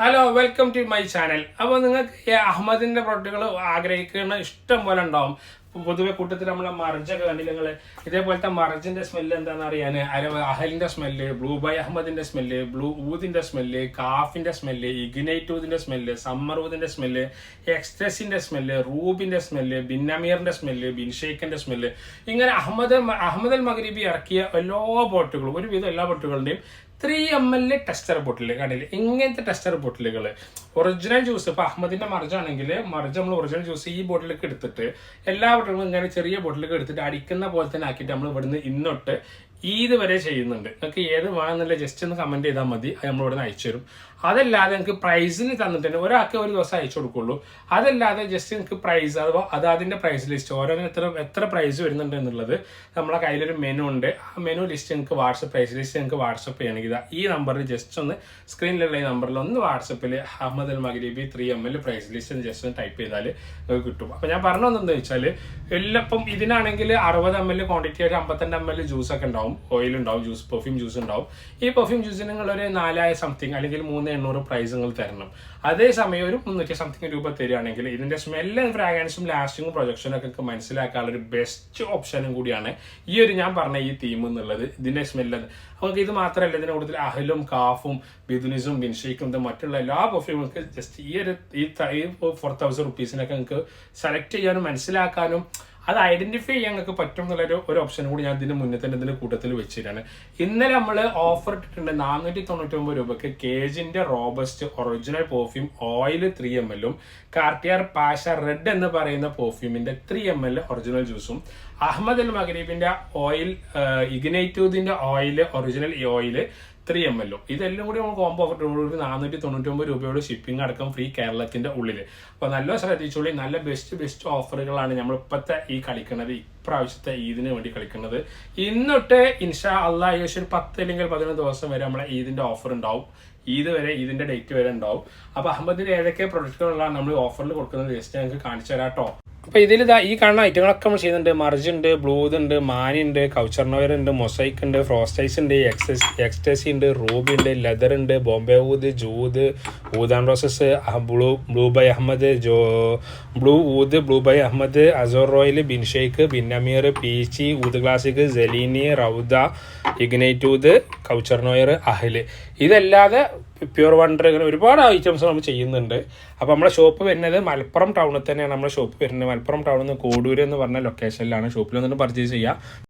Hello welcome to my channel. അപ്പോൾ നിങ്ങൾക്ക് അഹമ്മദിന്റെ പ്രൊഡക്റ്റുകൾ ആഗ്രഹിക്കുന്ന ഇഷ്ടം പോലെ ഉണ്ടാവും. പൊതുവെ കൂട്ടത്തിൽ നമ്മളെ മർജൊക്കെ കണ്ടില്ല നിങ്ങൾ. ഇതേപോലത്തെ മർജിന്റെ സ്മെല്ല് എന്താണെന്ന് അറിയാൻ അഹലിന്റെ സ്മെല്ല്, ബ്ലൂ ബൈ അഹമ്മദിന്റെ സ്മെല്ല്, ബ്ലൂ ഊദിന്റെ സ്മെല്ല്, കാഫിന്റെ സ്മെല്ല്, ഇഗ്നൈറ്റ് ഊദിന്റെ സ്മെല്ല്, സമ്മർ ഊദിന്റെ സ്മെല്ല്, എക്സ്ട്രസിന്റെ സ്മെല്ല്, റൂബിന്റെ സ്മെല്ല്, ബിന്നമീറിന്റെ സ്മെല്ല്, ബിൻഷേക്കിന്റെ സ്മെല്ല്, ഇങ്ങനെ അഹമ്മദ് അൽ മഗ്രിബി ഇറക്കിയ എല്ലാ ബോട്ടുകളും, ഒരുവിധം എല്ലാ ബോട്ടുകളുടെയും 3 ml ടെസ്റ്റർ ബോട്ടിൽ കണ്ടില്ലേ. ഇങ്ങനത്തെ ടെസ്റ്റർ ബോട്ടിലുകൾ ഒറിജിനൽ ജ്യൂസ് ഇപ്പൊ അഹമ്മദിന്റെ മർജാണെങ്കിൽ മർജ് നമ്മൾ ഒറിജിനൽ ജ്യൂസ് ഈ ബോട്ടിലേക്ക് എടുത്തിട്ട് എല്ലാ ബോട്ടിലും ഇങ്ങനെ ചെറിയ ബോട്ടിലേക്ക് എടുത്തിട്ട് അടിക്കുന്ന പോലെ തന്നെ ആക്കിയിട്ട് നമ്മൾ ഇവിടുന്ന് ഇന്നൊട്ട് ഈദ് വരെ ചെയ്യുന്നുണ്ട്. നിങ്ങൾക്ക് ഏത് വേണമെന്നുള്ള ജസ്റ്റ് ഒന്ന് കമന്റ് ചെയ്താൽ മതി, അത് നമ്മൾ ഇവിടുന്ന് അയച്ചു തരും. അതല്ലാതെ നിങ്ങൾക്ക് പ്രൈസിന് തന്നിട്ടുണ്ട് ഒരാൾക്ക് ഒരു ദിവസം അയച്ചു കൊടുക്കുള്ളൂ. അതല്ലാതെ ജസ്റ്റ് നിങ്ങൾക്ക് പ്രൈസ് അഥവാ അതിന്റെ പ്രൈസ് ലിസ്റ്റ് ഓരോന്നിനും എത്ര പ്രൈസ് വരുന്നുണ്ട് എന്നുള്ളത് നമ്മളെ കയ്യിലൊരു മെനു ഉണ്ട്. ആ മെനു ലിസ്റ്റ് നിങ്ങൾക്ക് വാട്സപ്പ് പ്രൈസ് ലിസ്റ്റ് നിങ്ങൾക്ക് വാട്സപ്പ് ചെയ്യണമെങ്കിൽ ഈ നമ്പറിൽ ജസ്റ്റ് ഒന്ന് സ്ക്രീനിലുള്ള ഈ നമ്പറിൽ ഒന്ന് വാട്സപ്പിൽ Ahmed Al Maghribi 3 ml price list just ഒന്ന് ടൈപ്പ് ചെയ്താൽ നിങ്ങൾക്ക് കിട്ടും. അപ്പോൾ ഞാൻ പറഞ്ഞതെന്താ വെച്ചാൽ എല്ലാം ഇപ്പം ഇതിനാണെങ്കിൽ 60 ml ക്വാണ്ടിറ്റി ആയിട്ട് 52 ml ജ്യൂസ് ഒക്കെ ഉണ്ടാവും, ഓയിൽ ഉണ്ടാവും, പെർഫ്യൂം ജ്യൂസ് ഉണ്ടാവും. ഈ പെർഫ്യൂം ജ്യൂസിന് നിങ്ങൾ ഒരു 4 സംതിങ് അല്ലെങ്കിൽ 3,800 പ്രൈസ് നിങ്ങൾ തരണം. അതേസമയം ഒരു 300 സംതിങ് രൂപ തരികയാണെങ്കിൽ ഇതിന്റെ സ്മെല്ലും ഫ്രാഗ്രൻസും ലാസ്റ്റിങ്ങും പ്രൊജക്ഷനും ഒക്കെ മനസ്സിലാക്കാനുള്ള ഒരു ബെസ്റ്റ് ഓപ്ഷനും കൂടിയാണ് ഈ ഒരു ഞാൻ പറഞ്ഞ ഈ തീം എന്നുള്ളത്. ഇതിന്റെ സ്മെല്ല് നമുക്ക് ഇത് മാത്രമല്ല, ഇതിന്റെ കൂടുതൽ അഹലും കാഫും ബിദുനിസും ബിൻഷേക്കും മറ്റുള്ള എല്ലാ പെർഫ്യൂമുകൾക്ക് ജസ്റ്റ് ഈ 4,000 റുപ്പീസിനൊക്കെ നിങ്ങൾക്ക് സെലക്ട് ചെയ്യാനും മനസ്സിലാക്കാനും അത് ഐഡന്റിഫൈ ചെയ്യാൻ നിങ്ങൾക്ക് പറ്റും എന്നുള്ളൊരു ഓപ്ഷൻ കൂടി ഞാൻ ഇതിന് മുന്നേ തന്നെ ഇതിന്റെ കൂട്ടത്തിൽ വെച്ചിട്ടാണ്. ഇന്നലെ നമ്മൾ ഓഫർ ഇട്ടിട്ടുണ്ട് 499 രൂപക്ക് കേജിന്റെ robust original perfume oil 3 ml Cartier Pasha red എന്ന് പറയുന്ന പെർഫ്യൂമിന്റെ 3 ml ഒറിജിനൽ ജ്യൂസും അഹമ്മദ് അൽ മഗ്രിബിന്റെ ഓയിൽ ഇഗ്നൈറ്റൂദിന്റെ ഓയിൽ ഒറിജിനൽ ഓയിൽ 3 ml ഇതെല്ലാം കൂടി നമ്മൾ കോംബോ ഓഫർ 499 രൂപയോട് ഷിപ്പിംഗ് അടക്കം ഫ്രീ കേരളത്തിന്റെ ഉള്ളിൽ. അപ്പൊ നല്ല ശ്രദ്ധിച്ചോളി, നല്ല ബെസ്റ്റ് ഓഫറുകളാണ് നമ്മൾ ഇപ്പോഴത്തെ ഈ കളിക്കുന്നത്, ഇപ്രാവശ്യത്തെ ഈദിന് വേണ്ടി കളിക്കുന്നത്. ഇന്നൊട്ട് ഇൻഷാ അള്ളാഹ് ഏകദേശം 10 അല്ലെങ്കിൽ 11 ദിവസം വരെ നമ്മളെ ഈദിന്റെ ഓഫർ ഉണ്ടാവും. ഈദ് വരെ, ഈദിന്റെ ഡേറ്റ് വരെ ഉണ്ടാവും. അപ്പൊ അഹമ്മദിന്റെ ഏതൊക്കെ പ്രൊഡക്റ്റുകളാണ് നമ്മൾ ഓഫറിൽ കൊടുക്കുന്നത് ജസ്റ്റ് ഞങ്ങൾക്ക് കാണിച്ചു തരാം കേട്ടോ. അപ്പോൾ ഇതിൽ ഈ കാണുന്ന ഐറ്റങ്ങളൊക്കെ നമ്മൾ ചെയ്യുന്നുണ്ട്. മർജ് ഉണ്ട്, ബ്ലൂത് ഉണ്ട്, മാനി ഉണ്ട്, കൗച്ചർനോയർ ഉണ്ട്, മൊസൈക്ക് ഉണ്ട്, ഫ്രോസ്റ്റൈസ് ഉണ്ട്, എക്സ്റ്റസി ഉണ്ട്, റൂബി ഉണ്ട്, ലെതർ ഉണ്ട്, ബോംബെ ഊദ്, ജൂദ്, ഊദാൻ roses, blue by Ahmed, blue ഊദ്, blue by Ahmed, azure royal, ബിൻഷേക്ക്, ബിന്നമീർ, പീച്ചി, ഊദ് ക്ലാസിക്, സെലീനി, റൗദ, ഇഗ്നൈറ്റ് ഊദ്, കൗച്ചർനോയർ, അഹല്. ഇതല്ലാതെ പ്യൂർ വണ്ടർ ഇങ്ങനെ ഒരുപാട് ഐറ്റംസ് നമ്മൾ ചെയ്യുന്നുണ്ട്. അപ്പോൾ നമ്മുടെ ഷോപ്പ് വരുന്നത് മലപ്പുറം ടൗണിൽ തന്നെയാണ്. നമ്മുടെ ഷോപ്പ് വരുന്നത് മലപ്പുറം ടൗണിൽ നിന്ന് കോഡൂർ എന്ന് പറഞ്ഞ ലൊക്കേഷനിലാണ്. ഷോപ്പിൽ വന്നിട്ട് പർച്ചേസ് ചെയ്യുക.